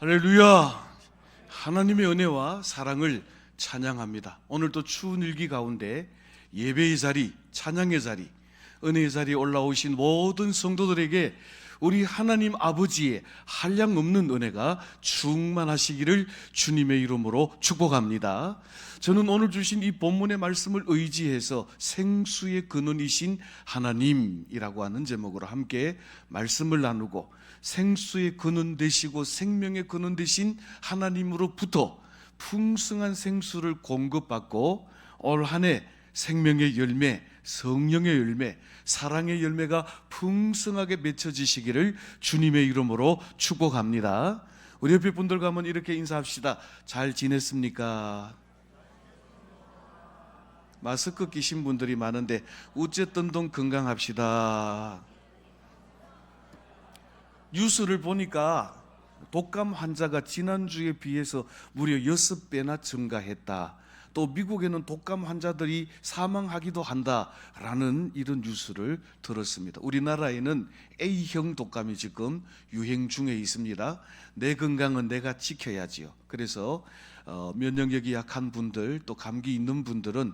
할렐루야! 하나님의 은혜와 사랑을 찬양합니다. 오늘도 추운 일기 가운데 예배의 자리, 찬양의 자리, 은혜의 자리에 올라오신 모든 성도들에게 우리 하나님 아버지의 한량없는 은혜가 충만하시기를 주님의 이름으로 축복합니다. 저는 오늘 주신 이 본문의 말씀을 의지해서 생수의 근원이신 하나님이라고 하는 제목으로 함께 말씀을 나누고, 생수의 근원 되시고 생명의 근원 되신 하나님으로부터 풍성한 생수를 공급받고 올 한 해 생명의 열매, 성령의 열매, 사랑의 열매가 풍성하게 맺혀지시기를 주님의 이름으로 축복합니다. 우리 옆에 분들과 한번 이렇게 인사합시다. 잘 지냈습니까? 마스크 끼신 분들이 많은데 어쨌든 건강합시다. 뉴스를 보니까 독감 환자가 지난주에 비해서 무려 6배나 증가했다. 또 미국에는 독감 환자들이 사망하기도 한다라는 이런 뉴스를 들었습니다. 우리나라에는 A형 독감이 지금 유행 중에 있습니다. 내 건강은 내가 지켜야지요. 그래서 면역력이 약한 분들, 또 감기 있는 분들은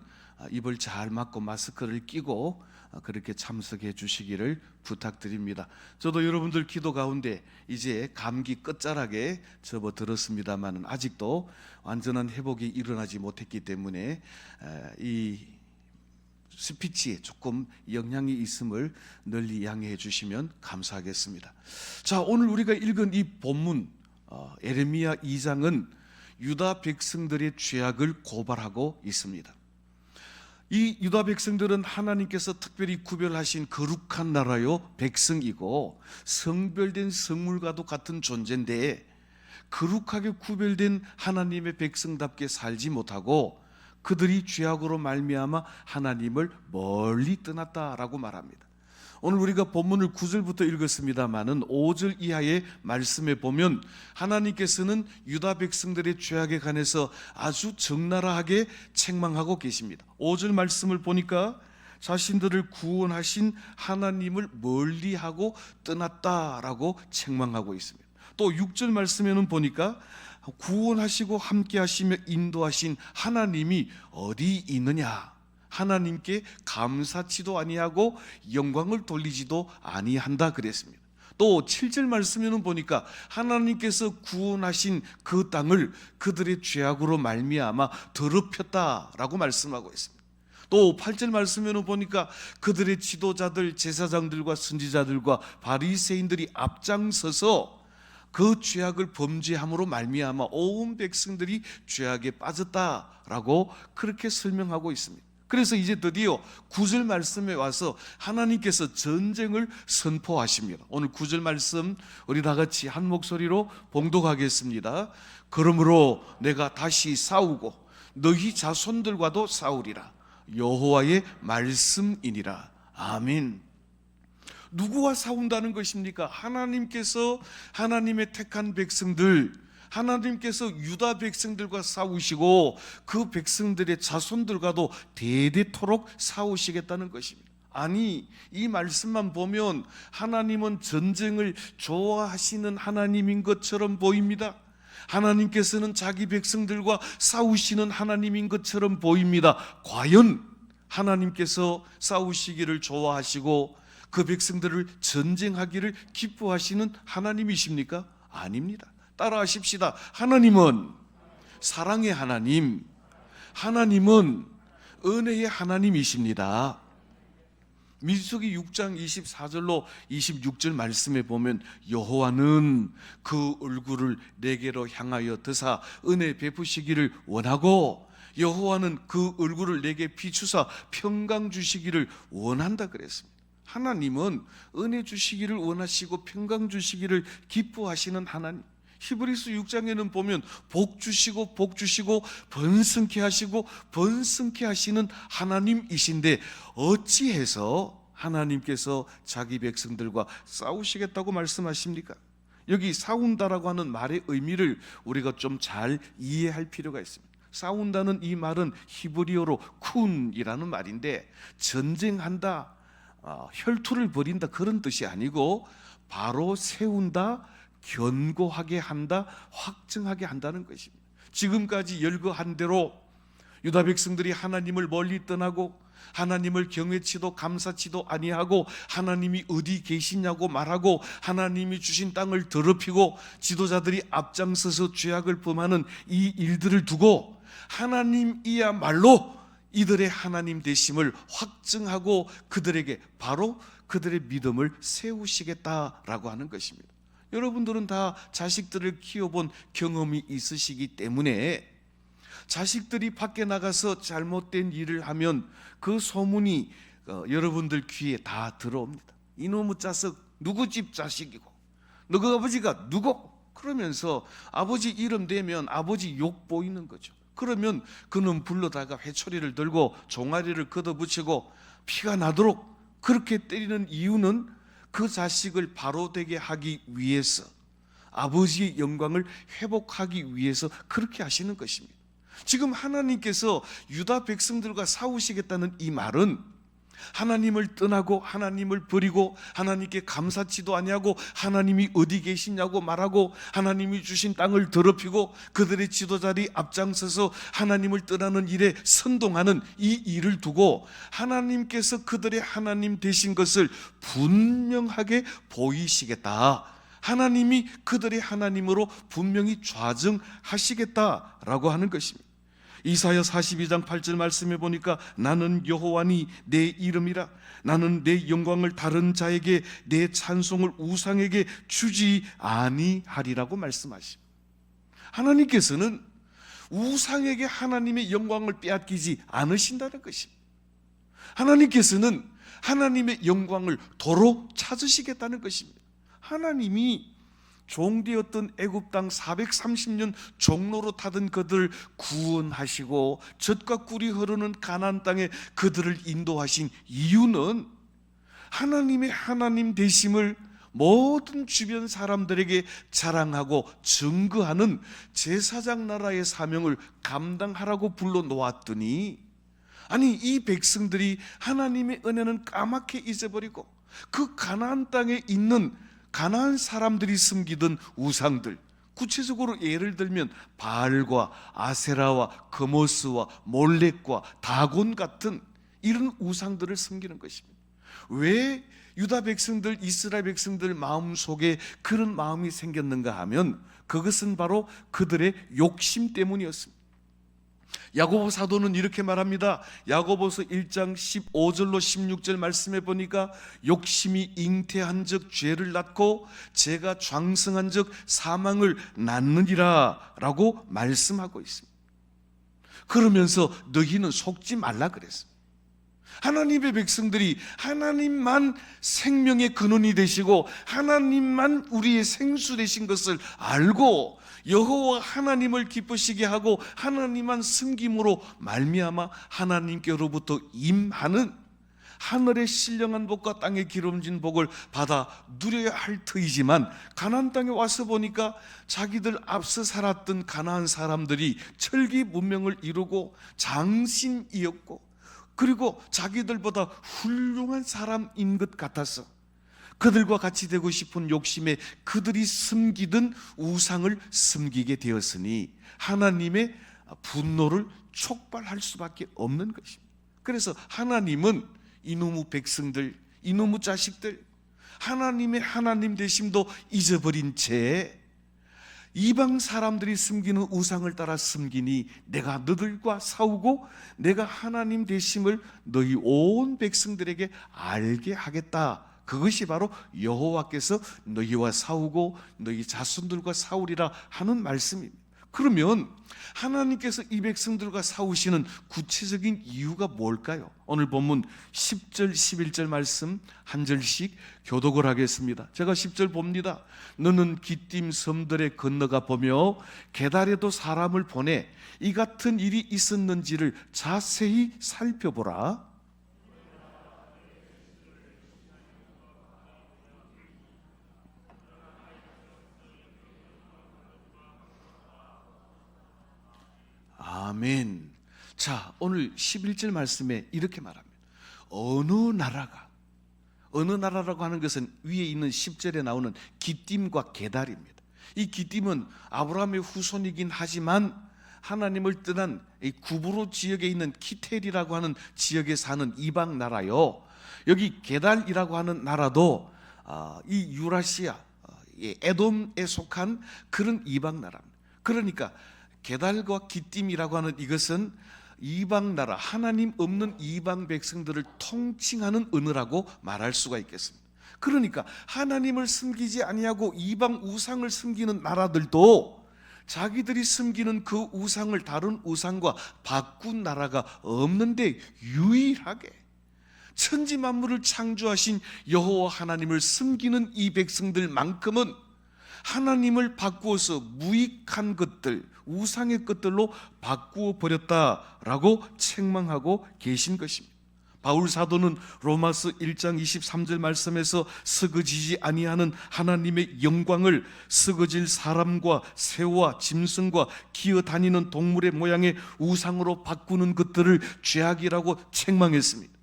입을 잘 막고 마스크를 끼고 그렇게 참석해 주시기를 부탁드립니다. 저도 여러분들 기도 가운데 이제 감기 끝자락에 접어들었습니다만 아직도 완전한 회복이 일어나지 못했기 때문에 이 스피치에 조금 영향이 있음을 널리 양해해 주시면 감사하겠습니다. 자, 오늘 우리가 읽은 이 본문 에레미야 2장은 유다 백성들의 죄악을 고발하고 있습니다. 이 유다 백성들은 하나님께서 특별히 구별하신 거룩한 나라요 백성이고 성별된 성물과도 같은 존재인데, 거룩하게 구별된 하나님의 백성답게 살지 못하고 그들이 죄악으로 말미암아 하나님을 멀리 떠났다라고 말합니다. 오늘 우리가 본문을 9절부터 읽었습니다마는 5절 이하의 말씀에 보면 하나님께서는 유다 백성들의 죄악에 관해서 아주 적나라하게 책망하고 계십니다. 5절 말씀을 보니까 자신들을 구원하신 하나님을 멀리하고 떠났다라고 책망하고 있습니다. 또 6절 말씀에는 보니까 구원하시고 함께 하시며 인도하신 하나님이 어디 있느냐, 하나님께 감사치도 아니하고 영광을 돌리지도 아니한다 그랬습니다. 또 7절 말씀에는 보니까 하나님께서 구원하신 그 땅을 그들의 죄악으로 말미암아 더럽혔다라고 말씀하고 있습니다. 또 8절 말씀에는 보니까 그들의 지도자들, 제사장들과 선지자들과 바리새인들이 앞장서서 그 죄악을 범죄함으로 말미암아 온 백성들이 죄악에 빠졌다라고 그렇게 설명하고 있습니다. 그래서 이제 드디어 9절 말씀에 와서 하나님께서 전쟁을 선포하십니다. 오늘 9절 말씀 우리 다 같이 한 목소리로 봉독하겠습니다. 그러므로 내가 다시 싸우고 너희 자손들과도 싸우리라. 여호와의 말씀이니라. 아멘. 누구와 싸운다는 것입니까? 하나님께서 하나님의 택한 백성들, 하나님께서 유다 백성들과 싸우시고 그 백성들의 자손들과도 대대토록 싸우시겠다는 것입니다. 아니, 이 말씀만 보면 하나님은 전쟁을 좋아하시는 하나님인 것처럼 보입니다. 하나님께서는 자기 백성들과 싸우시는 하나님인 것처럼 보입니다. 과연 하나님께서 싸우시기를 좋아하시고 그 백성들을 전쟁하기를 기뻐하시는 하나님이십니까? 아닙니다. 따라하십시다. 하나님은 사랑의 하나님, 하나님은 은혜의 하나님이십니다. 민수기 6장 24절로 26절 말씀에 보면 여호와는 그 얼굴을 내게로 향하여 드사 은혜 베푸시기를 원하고 여호와는 그 얼굴을 내게 비추사 평강 주시기를 원한다 그랬습니다. 하나님은 은혜 주시기를 원하시고 평강 주시기를 기뻐하시는 하나님. 히브리서 6장에는 보면 복 주시고 번성케 하시고 번성케 하시는 하나님이신데 어찌해서 하나님께서 자기 백성들과 싸우시겠다고 말씀하십니까? 여기 싸운다라고 하는 말의 의미를 우리가 좀 잘 이해할 필요가 있습니다. 싸운다는 이 말은 히브리어로 쿤이라는 말인데 전쟁한다, 혈투를 벌인다 그런 뜻이 아니고 바로 세운다, 견고하게 한다, 확증하게 한다는 것입니다. 지금까지 열거한 대로 유다 백성들이 하나님을 멀리 떠나고 하나님을 경외치도 감사치도 아니하고 하나님이 어디 계시냐고 말하고 하나님이 주신 땅을 더럽히고 지도자들이 앞장서서 죄악을 범하는 이 일들을 두고 하나님이야말로 이들의 하나님 되심을 확증하고 그들에게 바로 그들의 믿음을 세우시겠다라고 하는 것입니다. 여러분들은 다 자식들을 키워본 경험이 있으시기 때문에 자식들이 밖에 나가서 잘못된 일을 하면 그 소문이 여러분들 귀에 다 들어옵니다. 이놈의 자식 누구 집 자식이고 너그 아버지가 누구? 그러면서 아버지 이름 대면 아버지 욕 보이는 거죠. 그러면 그는 불러다가 회초리를 들고 종아리를 걷어붙이고 피가 나도록 그렇게 때리는 이유는 그 자식을 바로 되게 하기 위해서, 아버지의 영광을 회복하기 위해서 그렇게 하시는 것입니다. 지금 하나님께서 유다 백성들과 싸우시겠다는 이 말은 하나님을 떠나고 하나님을 버리고 하나님께 감사치도 아니하고 하나님이 어디 계시냐고 말하고 하나님이 주신 땅을 더럽히고 그들의 지도자들이 앞장서서 하나님을 떠나는 일에 선동하는 이 일을 두고 하나님께서 그들의 하나님 되신 것을 분명하게 보이시겠다, 하나님이 그들의 하나님으로 분명히 좌정하시겠다라고 하는 것입니다. 이사야 42장 8절 말씀해 보니까 나는 여호와니 내 이름이라, 나는 내 영광을 다른 자에게 내 찬송을 우상에게 주지 아니하리라고 말씀하십니다. 하나님께서는 우상에게 하나님의 영광을 빼앗기지 않으신다는 것입니다. 하나님께서는 하나님의 영광을 도로 찾으시겠다는 것입니다. 하나님이 종되었던 애굽 땅 430년 종로로 타던 그들을 구원하시고 젖과 꿀이 흐르는 가나안 땅에 그들을 인도하신 이유는 하나님의 하나님 되심을 모든 주변 사람들에게 자랑하고 증거하는 제사장 나라의 사명을 감당하라고 불러놓았더니, 아니 이 백성들이 하나님의 은혜는 까맣게 잊어버리고 그 가나안 땅에 있는 가나안 사람들이 섬기던 우상들, 구체적으로 예를 들면 바알과 아세라와 거모스와 몰렉과 다곤 같은 이런 우상들을 섬기는 것입니다. 왜 유다 백성들, 이스라엘 백성들 마음속에 그런 마음이 생겼는가 하면 그것은 바로 그들의 욕심 때문이었습니다. 야고보 사도는 이렇게 말합니다. 야고보서 1장 15절로 16절 말씀해 보니까 욕심이 잉태한 적 죄를 낳고 죄가 장성한 적 사망을 낳느니라 라고 말씀하고 있습니다. 그러면서 너희는 속지 말라 그랬습니다. 하나님의 백성들이 하나님만 생명의 근원이 되시고 하나님만 우리의 생수 되신 것을 알고 여호와 하나님을 기쁘시게 하고 하나님만 섬김으로 말미암아 하나님께로부터 임하는 하늘의 신령한 복과 땅의 기름진 복을 받아 누려야 할 터이지만 가나안 땅에 와서 보니까 자기들 앞서 살았던 가나안 사람들이 철기 문명을 이루고 장신이었고 그리고 자기들보다 훌륭한 사람인 것 같아서 그들과 같이 되고 싶은 욕심에 그들이 섬기던 우상을 섬기게 되었으니 하나님의 분노를 촉발할 수밖에 없는 것입니다. 그래서 하나님은 이놈의 백성들, 이놈의 자식들, 하나님의 하나님 되심도 잊어버린 채 이방 사람들이 섬기는 우상을 따라 섬기니 내가 너들과 싸우고 내가 하나님 되심을 너희 온 백성들에게 알게 하겠다. 그것이 바로 여호와께서 너희와 싸우고 너희 자손들과 싸우리라 하는 말씀입니다. 그러면 하나님께서 이 백성들과 싸우시는 구체적인 이유가 뭘까요? 오늘 본문 10절 11절 말씀 한 절씩 교독을 하겠습니다. 제가 10절 봅니다. 너는 기띔 섬들에 건너가 보며 게달에도 사람을 보내 이 같은 일이 있었는지를 자세히 살펴보라. 아멘. 자, 오늘 11절 말씀에 이렇게 말합니다. 어느 나라가 어느 나라라고 하는 것은 위에 있는 10절에 나오는 기띔과 게달입니다. 이 기띔은 아브라함의 후손이긴 하지만 하나님을 떠난 이 구브로 지역에 있는 키텔이라고 하는 지역에 사는 이방 나라요. 여기 게달이라고 하는 나라도 이 유라시아, 에돔에 속한 그런 이방 나라입니다. 그러니까 게달과 기띔이라고 하는 이것은 이방 나라, 하나님 없는 이방 백성들을 통칭하는 언어라고 말할 수가 있겠습니다. 그러니까 하나님을 섬기지 아니하고 이방 우상을 섬기는 나라들도 자기들이 섬기는 그 우상을 다른 우상과 바꾼 나라가 없는데, 유일하게 천지 만물을 창조하신 여호와 하나님을 섬기는 이 백성들만큼은 하나님을 바꾸어서 무익한 것들, 우상의 것들로 바꾸어 버렸다라고 책망하고 계신 것입니다. 바울 사도는 로마서 1장 23절 말씀에서 썩어지지 아니하는 하나님의 영광을 썩어질 사람과 새와 짐승과 기어다니는 동물의 모양의 우상으로 바꾸는 것들을 죄악이라고 책망했습니다.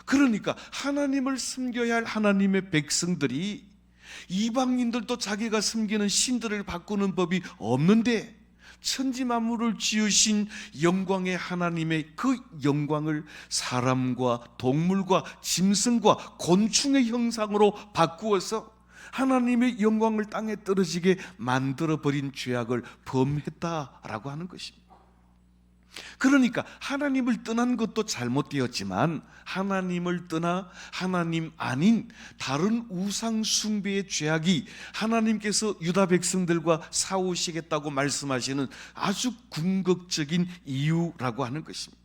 그러니까 하나님을 섬겨야 할 하나님의 백성들이 이방인들도 자기가 섬기는 신들을 바꾸는 법이 없는데, 천지 만물을 지으신 영광의 하나님의 그 영광을 사람과 동물과 짐승과 곤충의 형상으로 바꾸어서 하나님의 영광을 땅에 떨어지게 만들어버린 죄악을 범했다라고 하는 것입니다. 그러니까 하나님을 떠난 것도 잘못되었지만, 하나님을 떠나 하나님 아닌 다른 우상 숭배의 죄악이 하나님께서 유다 백성들과 싸우시겠다고 말씀하시는 아주 궁극적인 이유라고 하는 것입니다.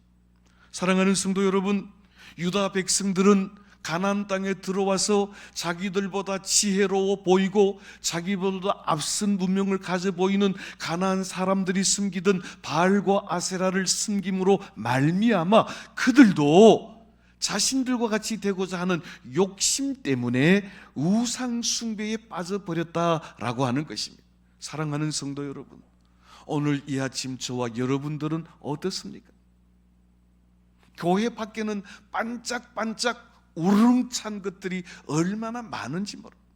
사랑하는 성도 여러분, 유다 백성들은 가나안 땅에 들어와서 자기들보다 지혜로워 보이고 자기보다 앞선 문명을 가져 보이는 가나안 사람들이 섬기던 바알과 아세라를 섬김으로 말미암아 그들도 자신들과 같이 되고자 하는 욕심 때문에 우상 숭배에 빠져버렸다라고 하는 것입니다. 사랑하는 성도 여러분, 오늘 이 아침 저와 여러분들은 어떻습니까? 교회 밖에는 반짝반짝 우르릉찬 것들이 얼마나 많은지 모릅니다.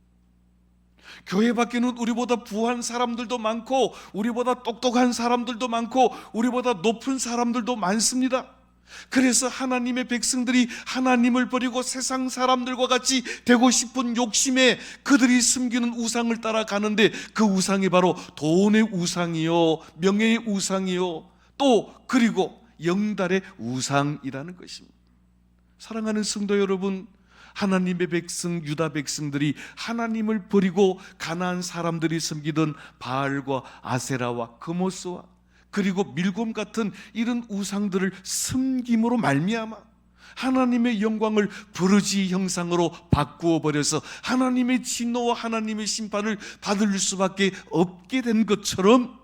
교회 밖에는 우리보다 부한 사람들도 많고, 우리보다 똑똑한 사람들도 많고, 우리보다 높은 사람들도 많습니다. 그래서 하나님의 백성들이 하나님을 버리고 세상 사람들과 같이 되고 싶은 욕심에 그들이 숨기는 우상을 따라가는데, 그 우상이 바로 돈의 우상이요, 명예의 우상이요, 또 그리고 영달의 우상이라는 것입니다. 사랑하는 성도 여러분, 하나님의 백성 유다 백성들이 하나님을 버리고 가나안 사람들이 섬기던 바알과 아세라와 그모스와 그리고 밀곰 같은 이런 우상들을 섬김으로 말미암아 하나님의 영광을 버러지 형상으로 바꾸어 버려서 하나님의 진노와 하나님의 심판을 받을 수밖에 없게 된 것처럼,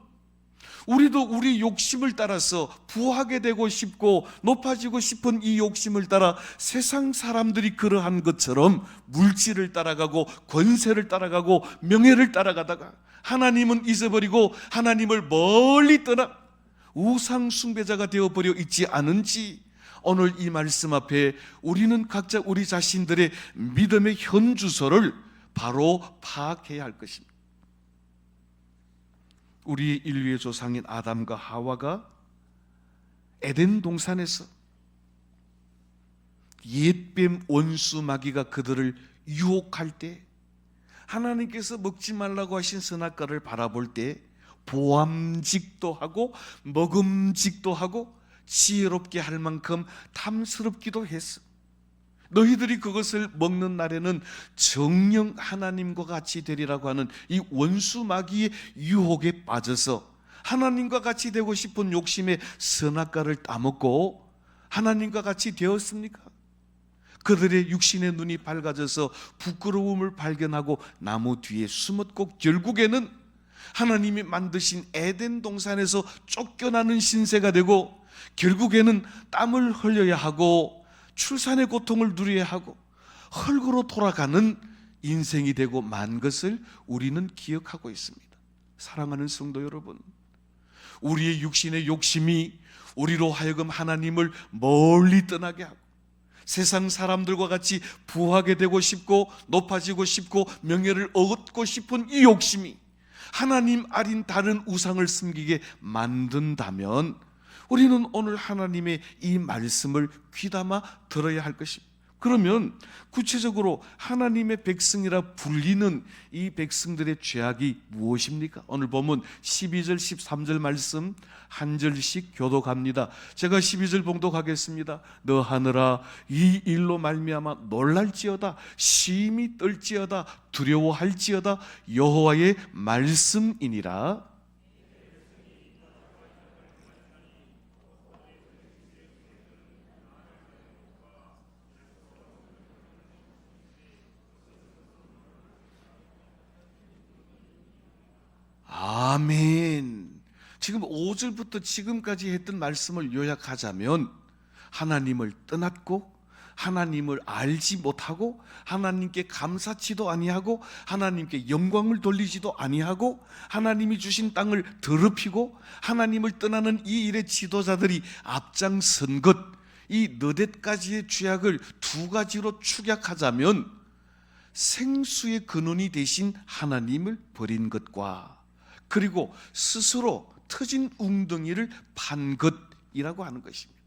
우리도 우리 욕심을 따라서 부하게 되고 싶고 높아지고 싶은 이 욕심을 따라 세상 사람들이 그러한 것처럼 물질을 따라가고 권세를 따라가고 명예를 따라가다가 하나님은 잊어버리고 하나님을 멀리 떠나 우상 숭배자가 되어버려 있지 않은지, 오늘 이 말씀 앞에 우리는 각자 우리 자신들의 믿음의 현주소를 바로 파악해야 할 것입니다. 우리 인류의 조상인 아담과 하와가 에덴 동산에서 옛뱀 원수 마귀가 그들을 유혹할 때, 하나님께서 먹지 말라고 하신 선악과를 바라볼 때 보암직도 하고 먹음직도 하고 지혜롭게 할 만큼 탐스럽기도 했어. 너희들이 그것을 먹는 날에는 정녕 하나님과 같이 되리라고 하는 이 원수 마귀의 유혹에 빠져서 하나님과 같이 되고 싶은 욕심에 선악과를 따먹고 하나님과 같이 되었습니까? 그들의 육신의 눈이 밝아져서 부끄러움을 발견하고 나무 뒤에 숨었고, 결국에는 하나님이 만드신 에덴 동산에서 쫓겨나는 신세가 되고, 결국에는 땀을 흘려야 하고 출산의 고통을 누려야 하고 흙으로 돌아가는 인생이 되고 만 것을 우리는 기억하고 있습니다. 사랑하는 성도 여러분, 우리의 육신의 욕심이 우리로 하여금 하나님을 멀리 떠나게 하고 세상 사람들과 같이 부하게 되고 싶고 높아지고 싶고 명예를 얻고 싶은 이 욕심이 하나님 아닌 다른 우상을 섬기게 만든다면 우리는 오늘 하나님의 이 말씀을 귀담아 들어야 할 것입니다. 그러면 구체적으로 하나님의 백성이라 불리는 이 백성들의 죄악이 무엇입니까? 오늘 보면 12절 13절 말씀 한 절씩 교독합니다. 제가 12절 봉독하겠습니다. 너 하늘아 이 일로 말미암아 놀랄지어다, 심히 떨지어다, 두려워할지어다. 여호와의 말씀이니라. 아멘. 지금 5절부터 지금까지 했던 말씀을 요약하자면 하나님을 떠났고 하나님을 알지 못하고 하나님께 감사치도 아니하고 하나님께 영광을 돌리지도 아니하고 하나님이 주신 땅을 더럽히고 하나님을 떠나는 이 일의 지도자들이 앞장선 것, 이 너댓가지의 죄악을 두 가지로 축약하자면 생수의 근원이 되신 하나님을 버린 것과 그리고 스스로 터진 웅덩이를 판 것이라고 하는 것입니다.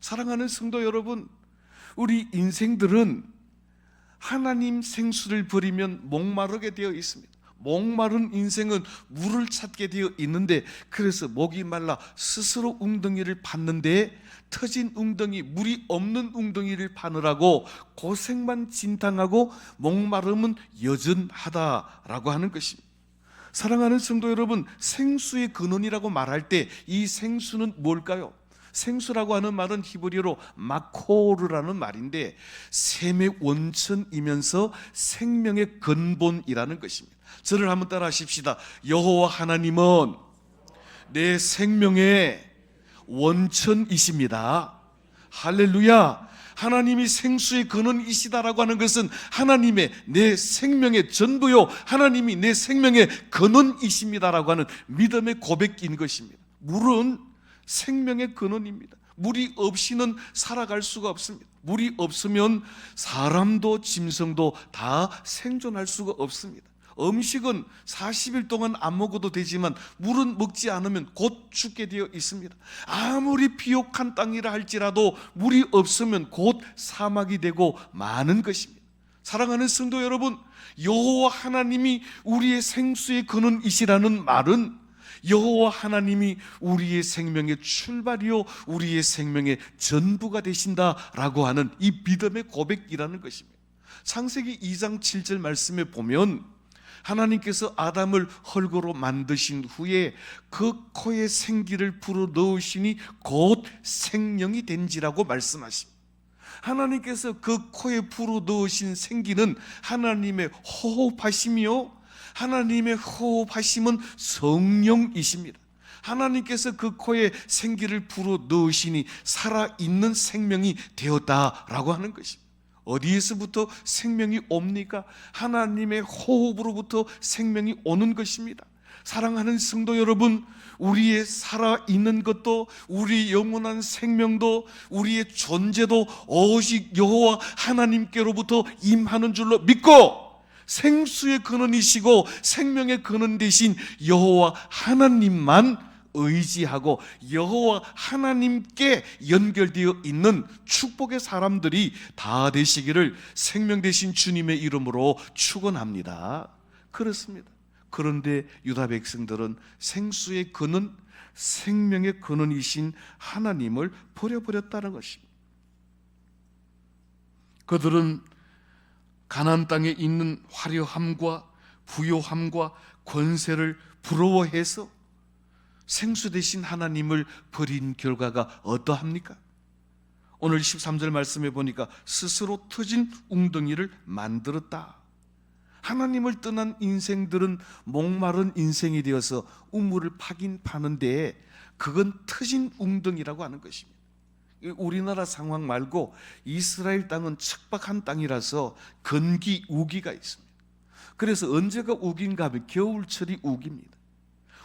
사랑하는 성도 여러분, 우리 인생들은 하나님 생수를 버리면 목마르게 되어 있습니다. 목마른 인생은 물을 찾게 되어 있는데, 그래서 목이 말라 스스로 웅덩이를 팠는데 터진 웅덩이, 물이 없는 웅덩이를 파느라고 고생만 진탕하고 목마름은 여전하다라고 하는 것입니다. 사랑하는 성도 여러분, 생수의 근원이라고 말할 때 이 생수는 뭘까요? 생수라고 하는 말은 히브리어로 마코르라는 말인데 샘의 원천이면서 생명의 근본이라는 것입니다. 저를 한번 따라 하십시다. 여호와 하나님은 내 생명의 원천이십니다. 할렐루야. 하나님이 생수의 근원이시다라고 하는 것은 하나님의 내 생명의 전부요, 하나님이 내 생명의 근원이십니다라고 하는 믿음의 고백인 것입니다. 물은 생명의 근원입니다. 물이 없이는 살아갈 수가 없습니다. 물이 없으면 사람도 짐승도 다 생존할 수가 없습니다. 음식은 40일 동안 안 먹어도 되지만 물은 먹지 않으면 곧 죽게 되어 있습니다. 아무리 비옥한 땅이라 할지라도 물이 없으면 곧 사막이 되고 마는 것입니다. 사랑하는 성도 여러분, 여호와 하나님이 우리의 생수의 근원이시라는 말은 여호와 하나님이 우리의 생명의 출발이요 우리의 생명의 전부가 되신다라고 하는 이 믿음의 고백이라는 것입니다. 창세기 2장 7절 말씀에 보면 하나님께서 아담을 흙으로 만드신 후에 그 코에 생기를 불어 넣으시니 곧 생명이 된지라고 말씀하십니다. 하나님께서 그 코에 불어 넣으신 생기는 하나님의 호흡하심이요, 하나님의 호흡하심은 성령이십니다. 하나님께서 그 코에 생기를 불어 넣으시니 살아있는 생명이 되었다라고 하는 것입니다. 어디에서부터 생명이 옵니까? 하나님의 호흡으로부터 생명이 오는 것입니다. 사랑하는 성도 여러분, 우리의 살아있는 것도 우리 영원한 생명도 우리의 존재도 오직 여호와 하나님께로부터 임하는 줄로 믿고 생수의 근원이시고 생명의 근원 되신 여호와 하나님만 의지하고 여호와 하나님께 연결되어 있는 축복의 사람들이 다 되시기를 생명 되신 주님의 이름으로 축원합니다. 그렇습니다. 그런데 유다 백성들은 생수의 근원, 생명의 근원이신 하나님을 버려버렸다는 것입니다. 그들은 가나안 땅에 있는 화려함과 부요함과 권세를 부러워해서 생수 되신 하나님을 버린 결과가 어떠합니까? 오늘 13절 말씀에 보니까 스스로 터진 웅덩이를 만들었다. 하나님을 떠난 인생들은 목마른 인생이 되어서 우물을 파긴 파는데 그건 터진 웅덩이라고 하는 것입니다. 우리나라 상황 말고 이스라엘 땅은 척박한 땅이라서 건기 우기가 있습니다. 그래서 언제가 우기인가 하면 겨울철이 우기입니다.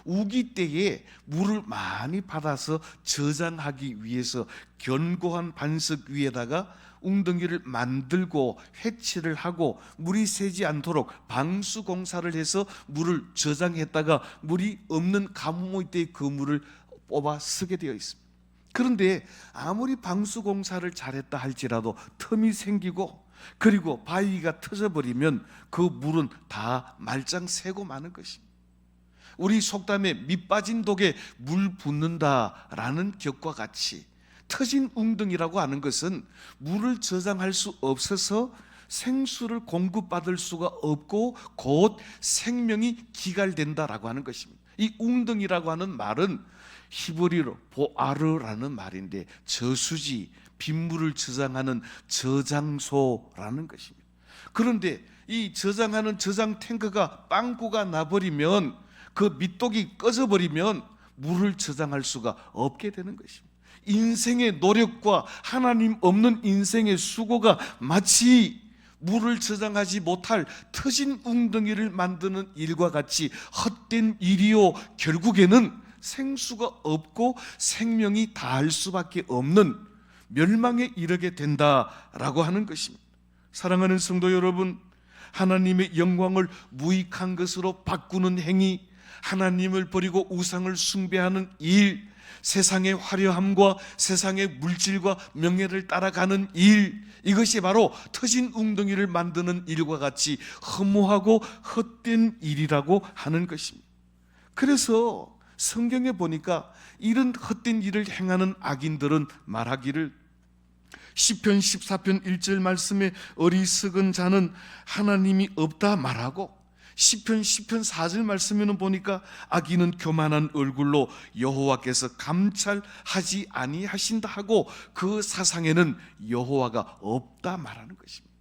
우기 때에 물을 많이 받아서 저장하기 위해서 견고한 반석 위에다가 웅덩이를 만들고 해치를 하고 물이 새지 않도록 방수 공사를 해서 물을 저장했다가 물이 없는 가뭄의 때에 그 물을 뽑아 쓰게 되어 있습니다. 그런데 아무리 방수 공사를 잘했다 할지라도 틈이 생기고 그리고 바위가 터져버리면 그 물은 다 말짱 새고 마는 것입니다. 우리 속담에 밑 빠진 독에 물 붓는다라는 격과 같이 터진 웅덩이라고 하는 것은 물을 저장할 수 없어서 생수를 공급받을 수가 없고 곧 생명이 기갈된다라고 하는 것입니다. 이 웅덩이라고 하는 말은 히브리어로 보아르라는 말인데 저수지, 빗물을 저장하는 저장소라는 것입니다. 그런데 이 저장하는 저장 탱크가 빵꾸가 나버리면 그 밑독이 꺼져버리면 물을 저장할 수가 없게 되는 것입니다. 인생의 노력과 하나님 없는 인생의 수고가 마치 물을 저장하지 못할 터진 웅덩이를 만드는 일과 같이 헛된 일이요 결국에는 생수가 없고 생명이 다할 수밖에 없는 멸망에 이르게 된다라고 하는 것입니다. 사랑하는 성도 여러분, 하나님의 영광을 무익한 것으로 바꾸는 행위, 하나님을 버리고 우상을 숭배하는 일, 세상의 화려함과 세상의 물질과 명예를 따라가는 일, 이것이 바로 터진 웅덩이를 만드는 일과 같이 허무하고 헛된 일이라고 하는 것입니다. 그래서 성경에 보니까 이런 헛된 일을 행하는 악인들은 말하기를, 시편 14편 1절 말씀에 어리석은 자는 하나님이 없다 말하고, 시편 10편 4절 말씀에는 보니까 악인은 교만한 얼굴로 여호와께서 감찰하지 아니하신다 하고 그 사상에는 여호와가 없다 말하는 것입니다.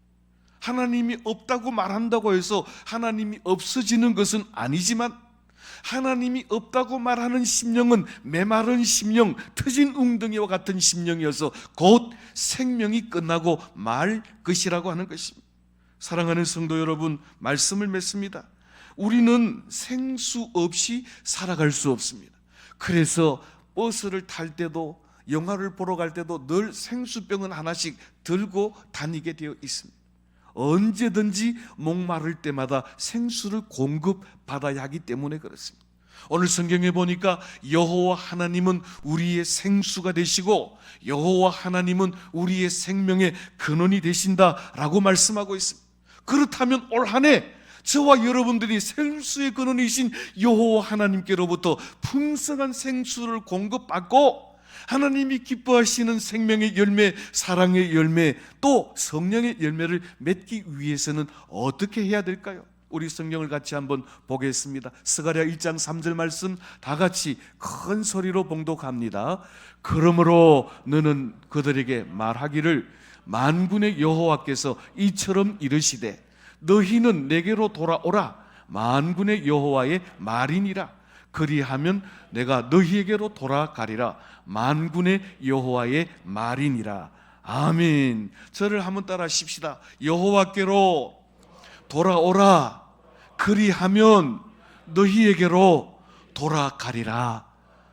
하나님이 없다고 말한다고 해서 하나님이 없어지는 것은 아니지만 하나님이 없다고 말하는 심령은 메마른 심령, 터진 웅덩이와 같은 심령이어서 곧 생명이 끝나고 말 것이라고 하는 것입니다. 사랑하는 성도 여러분, 말씀을 맺습니다. 우리는 생수 없이 살아갈 수 없습니다. 그래서 버스를 탈 때도 영화를 보러 갈 때도 늘 생수병은 하나씩 들고 다니게 되어 있습니다. 언제든지 목마를 때마다 생수를 공급받아야 하기 때문에 그렇습니다. 오늘 성경에 보니까 여호와 하나님은 우리의 생수가 되시고 여호와 하나님은 우리의 생명의 근원이 되신다라고 말씀하고 있습니다. 그렇다면 올 한 해 저와 여러분들이 생수의 근원이신 여호와 하나님께로부터 풍성한 생수를 공급받고 하나님이 기뻐하시는 생명의 열매, 사랑의 열매, 또 성령의 열매를 맺기 위해서는 어떻게 해야 될까요? 우리 성경을 같이 한번 보겠습니다. 스가랴 1장 3절 말씀 다 같이 큰 소리로 봉독합니다. 그러므로 너는 그들에게 말하기를, 만군의 여호와께서 이처럼 이르시되 너희는 내게로 돌아오라. 만군의 여호와의 말이니라. 그리하면 내가 너희에게로 돌아가리라. 만군의 여호와의 말이니라. 아멘. 저를 한번 따라 하십시다. 여호와께로 돌아오라. 그리하면 너희에게로 돌아가리라.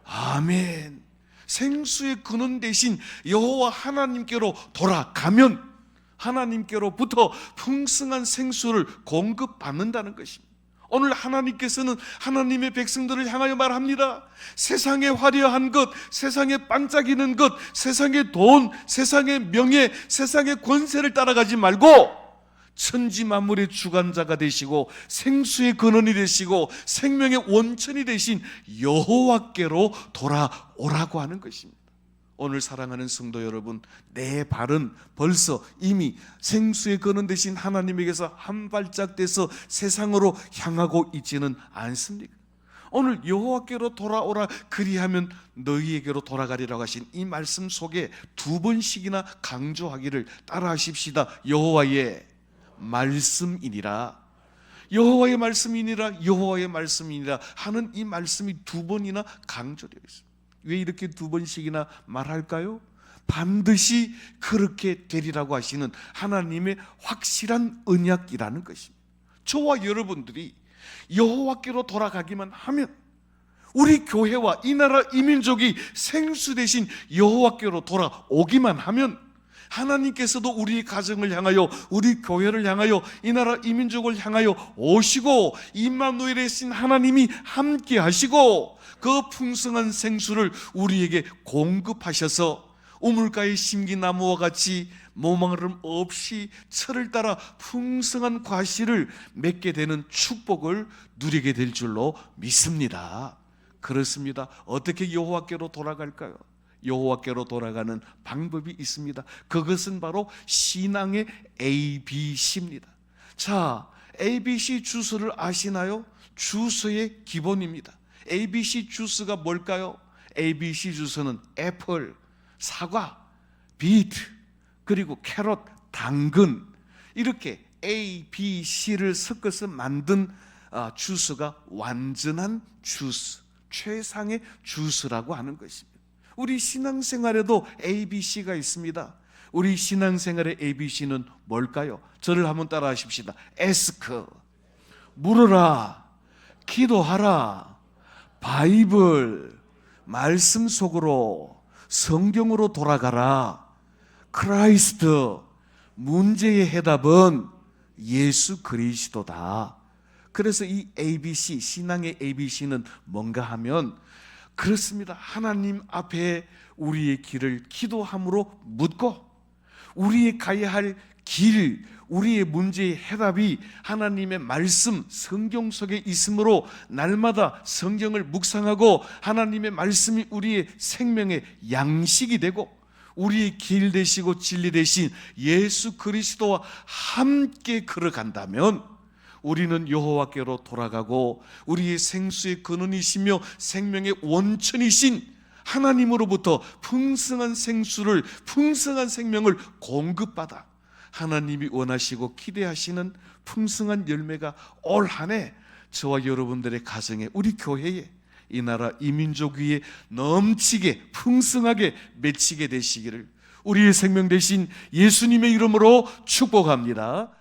아멘. 생수의 근원 대신 여호와 하나님께로 돌아가면 하나님께로부터 풍성한 생수를 공급받는다는 것입니다. 오늘 하나님께서는 하나님의 백성들을 향하여 말합니다. 세상의 화려한 것, 세상의 반짝이는 것, 세상의 돈, 세상의 명예, 세상의 권세를 따라가지 말고 천지 만물의 주관자가 되시고 생수의 근원이 되시고 생명의 원천이 되신 여호와께로 돌아오라고 하는 것입니다. 오늘 사랑하는 성도 여러분, 내 발은 벌써 이미 생수의 근원 되신 하나님에게서 한 발짝 떼서 세상으로 향하고 있지는 않습니까? 오늘 여호와께로 돌아오라 그리하면 너희에게로 돌아가리라고 하신 이 말씀 속에 두 번씩이나 강조하기를 따라하십시다. 여호와의 말씀이니라. 여호와의 말씀이니라. 여호와의 말씀이니라 하는 이 말씀이 두 번이나 강조되어 있습니다. 왜 이렇게 두 번씩이나 말할까요? 반드시 그렇게 되리라고 하시는 하나님의 확실한 언약이라는 것입니다. 저와 여러분들이 여호와께로 돌아가기만 하면 우리 교회와 이 나라 이 민족이 생수 대신 여호와께로 돌아오기만 하면 하나님께서도 우리 가정을 향하여, 우리 교회를 향하여, 이 나라 이 민족을 향하여 오시고 임마누엘의 신 하나님이 함께 하시고 그 풍성한 생수를 우리에게 공급하셔서 우물가의 심기나무와 같이 모망름 없이 철을 따라 풍성한 과실을 맺게 되는 축복을 누리게 될 줄로 믿습니다. 그렇습니다. 어떻게 여호와께로 돌아갈까요? 여호와께로 돌아가는 방법이 있습니다. 그것은 바로 신앙의 ABC입니다. 자, ABC 주스를 아시나요? 주스의 기본입니다. ABC 주스가 뭘까요? ABC 주스는 애플, 사과, 비트, 그리고 캐럿, 당근, 이렇게 A, B, C를 섞어서 만든 주스가 완전한 주스, 최상의 주스라고 하는 것입니다. 우리 신앙생활에도 ABC가 있습니다. 우리 신앙생활의 ABC는 뭘까요? 저를 한번 따라 하십시다. 에스크, 물어라, 기도하라, 바이블, 말씀 속으로, 성경으로 돌아가라, 크라이스트, 문제의 해답은 예수 그리스도다. 그래서 이 ABC, 신앙의 ABC는 뭔가 하면 그렇습니다. 하나님 앞에 우리의 길을 기도함으로 묻고 우리의 가야 할 길, 우리의 문제의 해답이 하나님의 말씀, 성경 속에 있으므로 날마다 성경을 묵상하고 하나님의 말씀이 우리의 생명의 양식이 되고 우리의 길 되시고 진리 되신 예수 그리스도와 함께 걸어간다면 우리는 여호와께로 돌아가고 우리의 생수의 근원이시며 생명의 원천이신 하나님으로부터 풍성한 생수를, 풍성한 생명을 공급받아 하나님이 원하시고 기대하시는 풍성한 열매가 올 한 해 저와 여러분들의 가정에, 우리 교회에, 이 나라 이 민족 위에 넘치게 풍성하게 맺히게 되시기를 우리의 생명 되신 예수님의 이름으로 축복합니다.